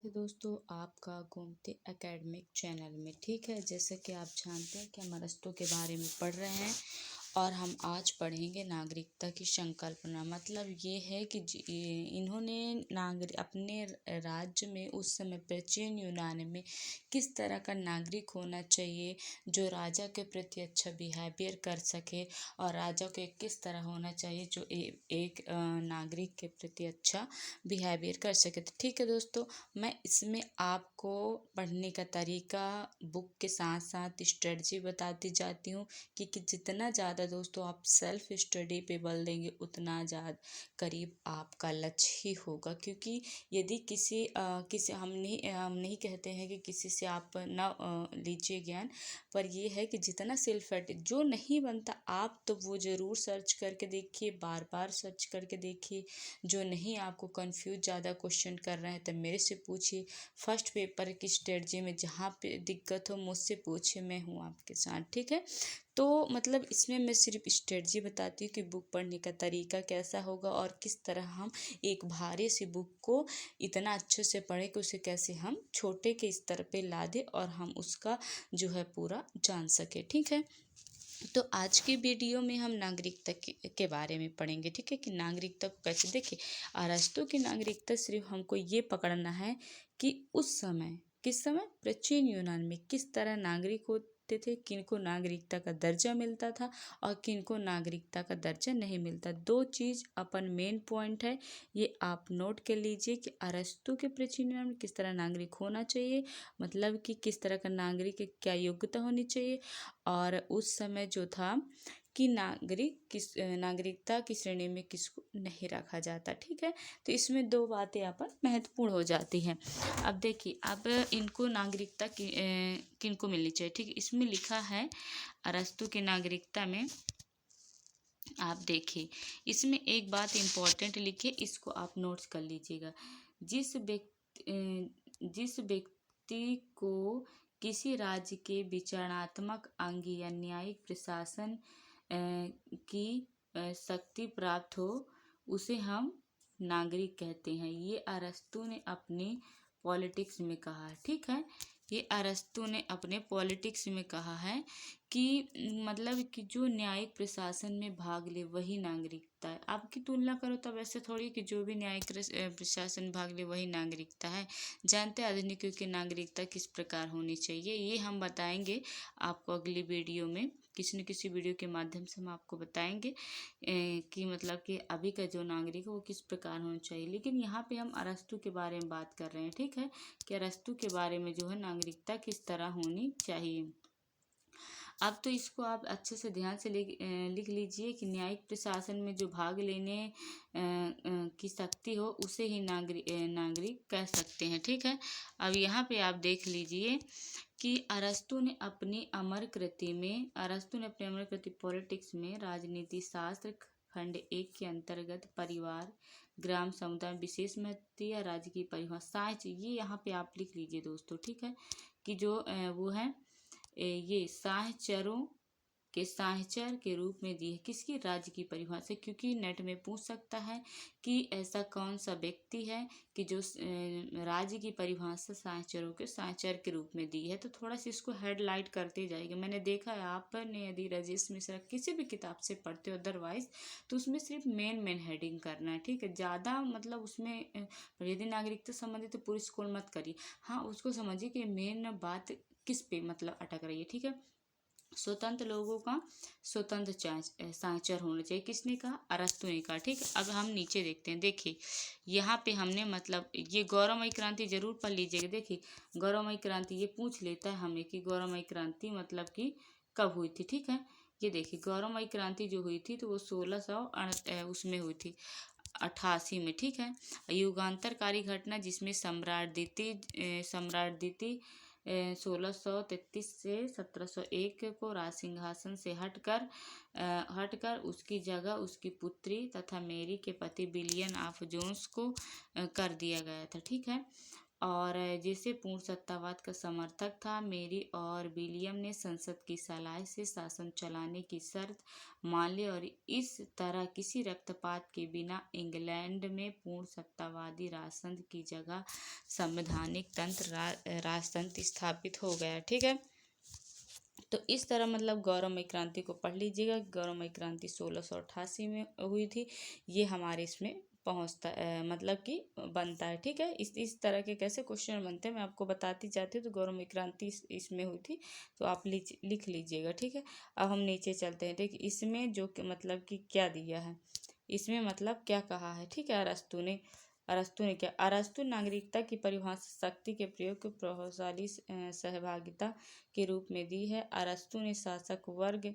है दोस्तों, आपका गोमती एकेडमिक चैनल में। ठीक है, जैसे कि आप जानते हैं कि हम अरस्तू के बारे में पढ़ रहे हैं और हम आज पढ़ेंगे नागरिकता की संकल्पना। मतलब ये है कि इन्होंने अपने राज्य में उस समय प्राचीन यूनान में किस तरह का नागरिक होना चाहिए जो राजा के प्रति अच्छा बिहेवियर कर सके, और राजा को किस तरह होना चाहिए जो एक नागरिक के प्रति अच्छा बिहेवियर कर सके। तो ठीक है दोस्तों, मैं इसमें आपको पढ़ने का तरीका, बुक के साथ साथ स्ट्रेटजी बताती जाती हूँ कि जितना ज़्यादा दोस्तों आप सेल्फ स्टडी पे बल देंगे उतना ज़्यादा करीब आपका लक्ष्य ही होगा। क्योंकि यदि हम नहीं कहते हैं कि किसी से आप ना लीजिए ज्ञान, पर ये है कि जितना सेल्फ जो नहीं बनता आप तो वो ज़रूर सर्च करके देखिए, बार बार सर्च करके देखिए। जो नहीं आपको कंफ्यूज ज़्यादा क्वेश्चन कर रहे हैं तो मेरे से पूछिए। फर्स्ट पेपर की स्ट्रेटजी में जहाँ पे दिक्कत हो मुझसे पूछिए, मैं हूँ आपके साथ। ठीक है, तो मतलब इसमें मैं सिर्फ स्ट्रेटजी बताती हूँ कि बुक पढ़ने का तरीका कैसा होगा और किस तरह हम एक भारी सी बुक को इतना अच्छे से पढ़े कि उसे कैसे हम छोटे के स्तर पे ला दें और हम उसका जो है पूरा जान सके। ठीक है, तो आज की वीडियो में हम नागरिकता के बारे में पढ़ेंगे। ठीक है, कि नागरिकता को कैसे देखिए। अरस्तू की नागरिकता सिर्फ हमको ये पकड़ना है कि उस समय, किस समय, प्राचीन यूनान में किस तरह नागरिक होते थे, किनको नागरिकता का दर्जा मिलता था और किनको नागरिकता का दर्जा नहीं मिलता। दो चीज़ अपन मेन पॉइंट है, ये आप नोट कर लीजिए कि अरस्तू के प्राचीन यूनान में किस तरह नागरिक होना चाहिए, मतलब कि किस तरह का नागरिक, क्या योग्यता होनी चाहिए, और उस समय जो था कि नागरिकता की श्रेणी में किसको नहीं रखा जाता। ठीक है, तो इसमें दो बातें यहाँ पर महत्वपूर्ण हो जाती हैं। अब देखिए, अब इनको नागरिकता किनको मिलनी चाहिए। ठीक है, इसमें लिखा है अरस्तू की नागरिकता में, आप देखिए इसमें एक बात इम्पोर्टेंट लिखिए, इसको आप नोट्स कर लीजिएगा। जिस व्यक्ति को किसी राज्य के विचारणात्मक अंग या न्यायिक प्रशासन की शक्ति प्राप्त हो उसे हम नागरिक कहते हैं। ये अरस्तू ने अपनी पॉलिटिक्स में कहा है। ठीक है, ये अरस्तू ने अपने पॉलिटिक्स में कहा है कि मतलब कि जो न्यायिक प्रशासन में भाग ले वही नागरिकता है। आपकी तुलना करो तब ऐसे थोड़ी कि जो भी न्यायिक प्रशासन भाग ले वही नागरिकता है। जानते हैं आधुनिक युग की नागरिकता किस प्रकार होनी चाहिए, ये हम बताएंगे आपको अगली वीडियो में। किसी न किसी वीडियो के माध्यम से हम आपको बताएंगे कि मतलब कि अभी का जो नागरिक है वो किस प्रकार होना चाहिए। लेकिन यहाँ पे हम अरस्तू के बारे में बात कर रहे हैं। ठीक है, कि अरस्तू के बारे में जो है नागरिकता किस तरह होनी चाहिए। अब तो इसको आप अच्छे से ध्यान से लिख लीजिए कि न्यायिक प्रशासन में जो भाग लेने की शक्ति हो उसे ही नागरिक कह सकते हैं। ठीक है, अब यहाँ पे आप देख लीजिए कि अरस्तू ने अपनी अमर कृति पॉलिटिक्स में राजनीति शास्त्र खंड 1 के अंतर्गत परिवार, ग्राम, समुदाय विशेष महत्व या राज्य की परिभाषा, ये यहाँ पे आप लिख लीजिए दोस्तों। ठीक है, कि जो वो है ये साहचर के रूप में दी है। किसकी? राज्य की परिभाषा। क्योंकि नेट में पूछ सकता है कि ऐसा कौन सा व्यक्ति है कि जो राज्य की परिभाषा साहचर के रूप में दी है। तो थोड़ा सा इसको हेडलाइट करते जाएगा। मैंने देखा है आपने यदि राजेश मिश्रा किसी भी किताब से पढ़ते हो अदरवाइज, तो उसमें सिर्फ मेन हेडिंग करना है। ठीक है, ज़्यादा मतलब उसमें यदि नागरिकता संबंधित तो पूरी स्कूल मत करिए। हाँ, उसको समझिए कि मेन बात किस पे मतलब अटक रही है। ठीक है, स्वतंत्र लोगों का स्वतंत्र साक्षर होना चाहिए। किसने कहा? अरस्तू ने कहा। ठीक है, अब हम नीचे देखते हैं। देखिए यहाँ पे हमने मतलब ये गौरवमयी क्रांति जरूर पढ़ लीजिएगा। देखिए गौरवमयी क्रांति ये पूछ लेता है हमें कि गौरवमयी क्रांति मतलब कि कब हुई थी। ठीक है, ये देखिए गौरवमयी क्रांति जो हुई थी तो वो 1600 उसमें हुई थी 88 में। ठीक है, युगांतरकारी घटना जिसमें सम्राट द्वितीय 1633 से 1701 को राज सिंहासन से हटकर उसकी जगह उसकी पुत्री तथा मेरी के पति विलियम ऑफ जोन्स को कर दिया गया था। ठीक है, और जिसे पूर्ण सत्तावाद का समर्थक था। मेरी और विलियम ने संसद की सलाह से शासन चलाने की शर्त मान ली और इस तरह किसी रक्तपात के बिना इंग्लैंड में पूर्ण सत्तावादी राजतंत्र की जगह संवैधानिक राजतंत्र स्थापित हो गया। ठीक है, तो इस तरह मतलब गौरवमयी क्रांति को पढ़ लीजिएगा। गौरवमयी क्रांति 1688 में हुई थी। ये हमारे इसमें पहुंचता मतलब कि बनता है। ठीक है, इस तरह के कैसे क्वेश्चन बनते हैं मैं आपको बताती जाती हूँ। तो गौरवमयी क्रांति इसमें हुई थी, तो आप लिख लीजिएगा। ठीक है, अब हम नीचे चलते हैं। देखिए इसमें जो मतलब कि क्या दिया है, इसमें मतलब क्या कहा है। ठीक है, अरस्तु ने क्या, अरस्तु नागरिकता की परिभाषा शक्ति के प्रयोग को प्रभावशाली सहभागिता के रूप में दी है। अरस्तु ने शासक वर्ग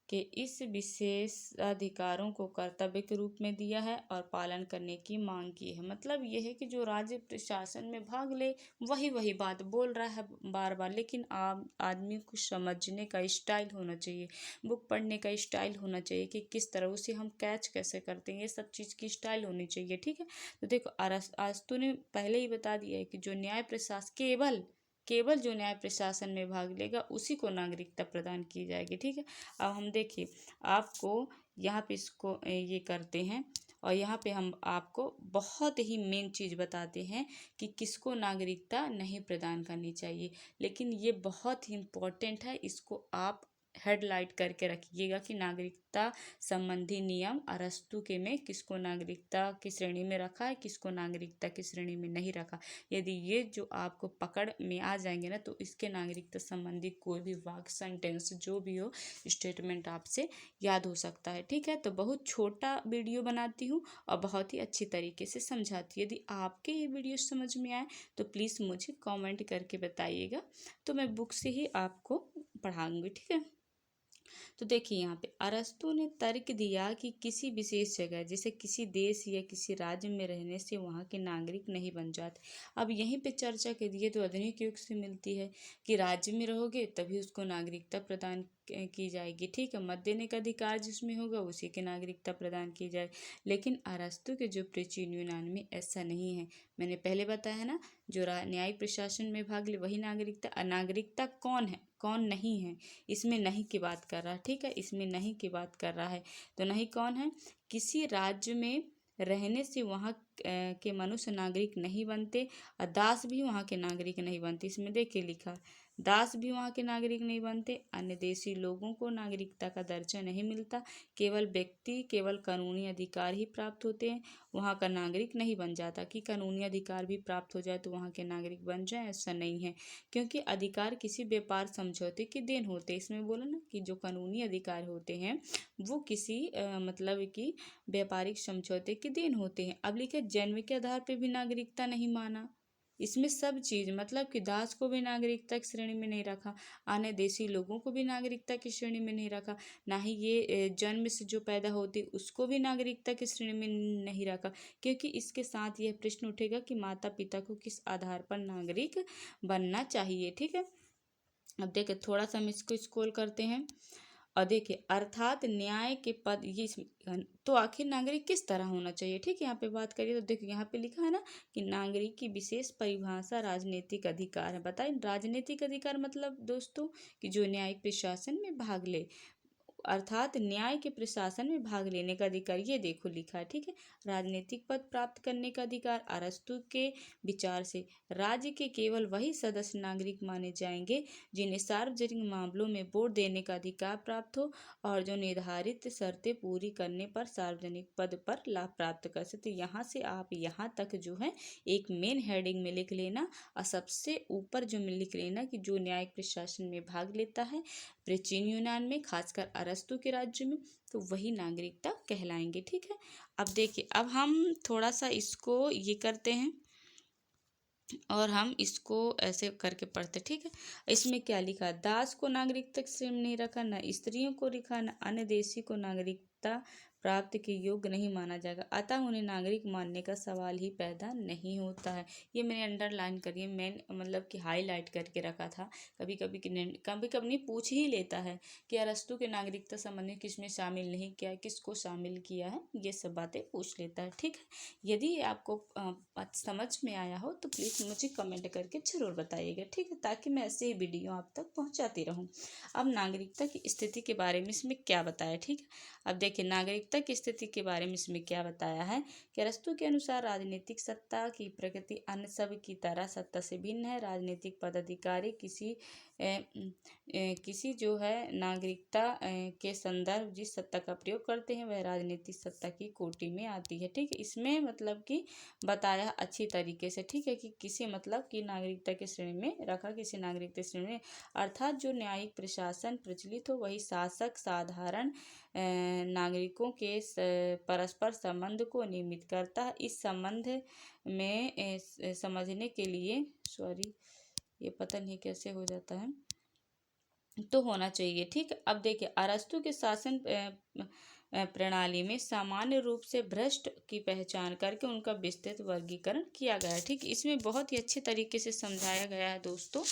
के इस विशेष अधिकारों को कर्तव्य के रूप में दिया है और पालन करने की मांग की है। मतलब यह है कि जो राज्य प्रशासन में भाग ले वही वही बात बोल रहा है बार बार, लेकिन आदमी को समझने का स्टाइल होना चाहिए, बुक पढ़ने का स्टाइल होना चाहिए कि किस तरह उसे हम कैच कैसे करते हैं, ये सब चीज़ की स्टाइल होनी चाहिए। ठीक है, तो देखो अरस्तु ने पहले ही बता दिया है कि जो न्याय प्रशासन केवल जो न्याय प्रशासन में भाग लेगा उसी को नागरिकता प्रदान की जाएगी। ठीक है, अब हम देखिए आपको यहाँ पे इसको ये करते हैं और यहाँ पे हम आपको बहुत ही मेन चीज़ बताते हैं कि किसको नागरिकता नहीं प्रदान करनी चाहिए। लेकिन ये बहुत ही इम्पोर्टेंट है, इसको आप हेडलाइट करके रखिएगा कि नागरिकता संबंधी नियम अरस्तु के में किसको नागरिकता की श्रेणी में रखा है, किसको नागरिकता की श्रेणी में नहीं रखा। यदि ये जो आपको पकड़ में आ जाएंगे ना, तो इसके नागरिकता संबंधी कोई भी वाक्य सेंटेंस जो भी हो स्टेटमेंट आपसे याद हो सकता है। ठीक है, तो बहुत छोटा वीडियो बनाती हूँ और बहुत ही अच्छी तरीके से समझाती हूँ। यदि आपके ये वीडियो समझ में आए तो प्लीज़ मुझे कमेंट करके बताइएगा, तो मैं बुक से ही आपको पढ़ाऊँगी। ठीक है, तो देखिए यहाँ पे अरस्तु ने तर्क दिया कि किसी विशेष जगह जैसे किसी देश या किसी राज्य में रहने से वहाँ के नागरिक नहीं बन जाते। अब यहीं पे चर्चा कर दिए तो आधुनिक युग से मिलती है कि राज्य में रहोगे तभी उसको नागरिकता प्रदान की जाएगी। ठीक है, मत देने का अधिकार जिसमें होगा उसी की नागरिकता प्रदान की जाए। लेकिन अरस्तु के जो प्राचीन यूनान में ऐसा नहीं है। मैंने पहले बताया ना, जो न्यायिक प्रशासन में भाग ले वही नागरिकता। अनागरिकता कौन है कौन नहीं है, इसमें नहीं की बात कर रहा है। ठीक है, इसमें नहीं की बात कर रहा है। तो नहीं कौन है, किसी राज्य में रहने से वहाँ के मनुष्य नागरिक नहीं बनते और दास भी वहाँ के नागरिक नहीं बनते। इसमें देखिए लिखा, दास भी वहाँ के नागरिक नहीं बनते। अन्य देशी लोगों को नागरिकता का दर्जा नहीं मिलता। केवल कानूनी अधिकार ही प्राप्त होते हैं, वहाँ का नागरिक नहीं बन जाता। कि कानूनी अधिकार भी प्राप्त हो जाए तो वहाँ के नागरिक बन जाए, ऐसा नहीं है। क्योंकि अधिकार किसी व्यापार समझौते की देन होते हैं। इसमें बोला ना कि जो कानूनी अधिकार होते हैं वो किसी मतलब कि व्यापारिक समझौते की देन होते हैं। अब लिखे जन्म के आधार पर भी नागरिकता नहीं माना। इसमें सब चीज़ मतलब कि दास को भी नागरिकता की श्रेणी में नहीं रखा, अन्य देशी लोगों को भी नागरिकता की श्रेणी में नहीं रखा, ना ही ये जन्म से जो पैदा होती उसको भी नागरिकता की श्रेणी में नहीं रखा। क्योंकि इसके साथ यह प्रश्न उठेगा कि माता पिता को किस आधार पर नागरिक बनना चाहिए। ठीक है, अब देखिए थोड़ा सा हम इसको स्क्रॉल करते हैं और देखिए अर्थात न्याय के पद ये तो आखिर नागरिक किस तरह होना चाहिए। ठीक है, यहाँ पे बात करिए तो देखिए यहाँ पे लिखा है ना कि नागरिक की विशेष परिभाषा राजनीतिक अधिकार है। बताइए राजनीतिक अधिकार मतलब दोस्तों कि जो न्यायिक प्रशासन में भाग ले, अर्थात न्याय के प्रशासन में भाग लेने का अधिकार। ये देखो लिखा है। ठीक है, राजनीतिक पद प्राप्त करने का अधिकार। अरस्तु के विचार से राज्य के केवल वही सदस्य नागरिक माने जाएंगे जिन्हें सार्वजनिक मामलों में वोट देने का अधिकार प्राप्त हो और जो निर्धारित शर्तें पूरी करने पर सार्वजनिक पद पर लाभ प्राप्त कर सकते। यहाँ से आप यहाँ तक जो है एक मेन हेडिंग में लिख लेना और सबसे ऊपर जो में लिख लेना कि जो न्यायिक प्रशासन में भाग लेता है प्राचीन यूनान में, खासकर अरस्तु के राज्य में, तो वही नागरिकता कहलाएंगे। ठीक है, अब देखिए अब हम थोड़ा सा इसको ये करते हैं और हम इसको ऐसे करके पढ़ते। ठीक है, इसमें क्या लिखा, दास को नागरिकता की श्रेणी में नहीं रखा, न स्त्रियों को रखा, न अन्य देशी को नागरिकता प्राप्ति के योग्य नहीं माना जाएगा, अतः उन्हें नागरिक मानने का सवाल ही पैदा नहीं होता है। ये मैंने अंडरलाइन करिए, मेन मतलब कि हाईलाइट करके रखा था। कभी कभी नहीं पूछ ही लेता है कि अरस्तु के नागरिकता संबंधी किसमें शामिल नहीं किया है, किसको शामिल किया है, ये सब बातें पूछ लेता है। ठीक है, यदि आपको बात समझ में आया हो तो प्लीज़ मुझे कमेंट करके ज़रूर बताइएगा। ठीक है, ताकि मैं ऐसे ही वीडियो आप तक पहुंचाती रहूं। अब नागरिकता की स्थिति के बारे में इसमें क्या बताया, ठीक है। अब देखिए नागरिकता की स्थिति के बारे में इसमें क्या बताया है कि अरस्तु के अनुसार राजनीतिक सत्ता की प्रकृति अन्य सब की तरह सत्ता से भिन्न है। राजनीतिक पदाधिकारी किसी जो है नागरिकता के संदर्भ जिस सत्ता का प्रयोग करते हैं वह राजनीतिक सत्ता की कोटि में आती है। ठीक है, इसमें मतलब कि बताया अच्छी तरीके से। ठीक है, कि किसी मतलब कि नागरिकता की श्रेणी में रखा, किसी नागरिकता श्रेणी में, अर्थात जो न्यायिक प्रशासन प्रचलित हो वही शासक साधारण नागरिकों के परस्पर संबंध को नियमित करता है। इस संबंध में समझने के लिए ये पता नहीं कैसे हो जाता है, तो होना चाहिए। ठीक, अब देखिए अरस्तु के शासन प्रणाली में सामान्य रूप से भ्रष्ट की पहचान करके उनका विस्तृत वर्गीकरण किया गया है। ठीक, इसमें बहुत ही अच्छे तरीके से समझाया गया है दोस्तों,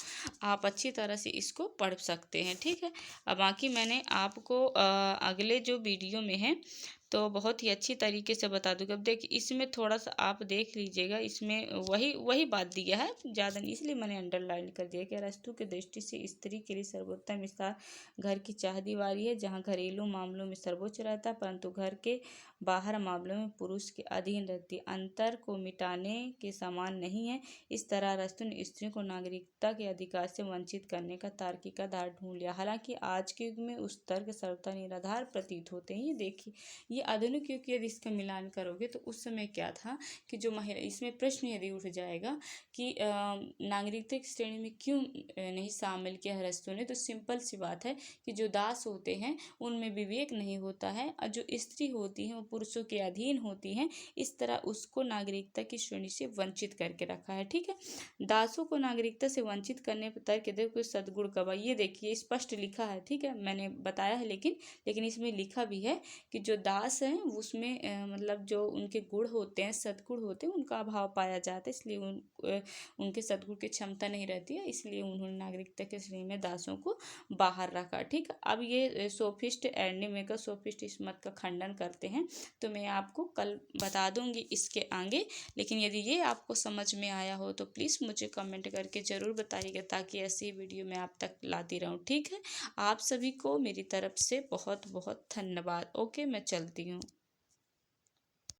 आप अच्छी तरह से इसको पढ़ सकते हैं। ठीक है, अब बाकी मैंने आपको अगले जो वीडियो में है तो बहुत ही अच्छी तरीके से बता दूँगी। अब देखिए इसमें थोड़ा सा आप देख लीजिएगा, इसमें वही बात दिया है, ज़्यादा नहीं, इसलिए मैंने अंडरलाइन कर दिया कि अरस्तु की दृष्टि से स्त्री के लिए सर्वोत्तम स्थान घर की चारदीवारी है, जहाँ घरेलू मामलों में सर्वोच्च रहता है, परंतु घर के बाहर मामलों में पुरुष के अधीन रहती है, अंतर को मिटाने के समान नहीं है। इस तरह अरस्तु ने स्त्री को नागरिकता के अधिकार से वंचित करने का तार्किक आधार ढूंढ लिया। हालांकि आज के युग में उस तर्क सर्वथा निराधार प्रतीत होते हैं। ये देखिए, ये आधुनिक युग की यदि इसका मिलान करोगे तो उस समय क्या था कि जो महिला, इसमें प्रश्न यदि उठ जाएगा कि नागरिकता की श्रेणी में क्यों नहीं शामिल किया अरस्तु ने, तो सिंपल सी बात है कि जो दास होते हैं उनमें विवेक नहीं होता है, और जो स्त्री होती हैं वो पुरुषों के अधीन होती हैं, इस तरह उसको नागरिकता की श्रेणी से वंचित करके रखा है। ठीक है, दासों को नागरिकता से वंचित करने पर तर्क देखो सद्गुण गवाही, ये देखिए स्पष्ट लिखा है। ठीक है, मैंने बताया है, लेकिन इसमें लिखा भी है कि जो दास हैं उसमें मतलब जो उनके गुण होते हैं, सद्गुण होते हैं, उनका अभाव पाया जाता है, इसलिए उनके सद्गुण की क्षमता नहीं रहती है, इसलिए उन्होंने नागरिकता के श्रेणी में दासों को बाहर रखा। ठीक, अब ये सोफिस्ट एंडीमेकर सोफिस्ट इस मत का खंडन करते हैं, तो मैं आपको कल बता दूंगी इसके आगे। लेकिन यदि ये आपको समझ में आया हो तो प्लीज़ मुझे कमेंट करके ज़रूर बताइएगा, ताकि ऐसी वीडियो मैं आप तक लाती रहूँ। ठीक है, आप सभी को मेरी तरफ से बहुत बहुत धन्यवाद। ओके, मैं चलती हूँ।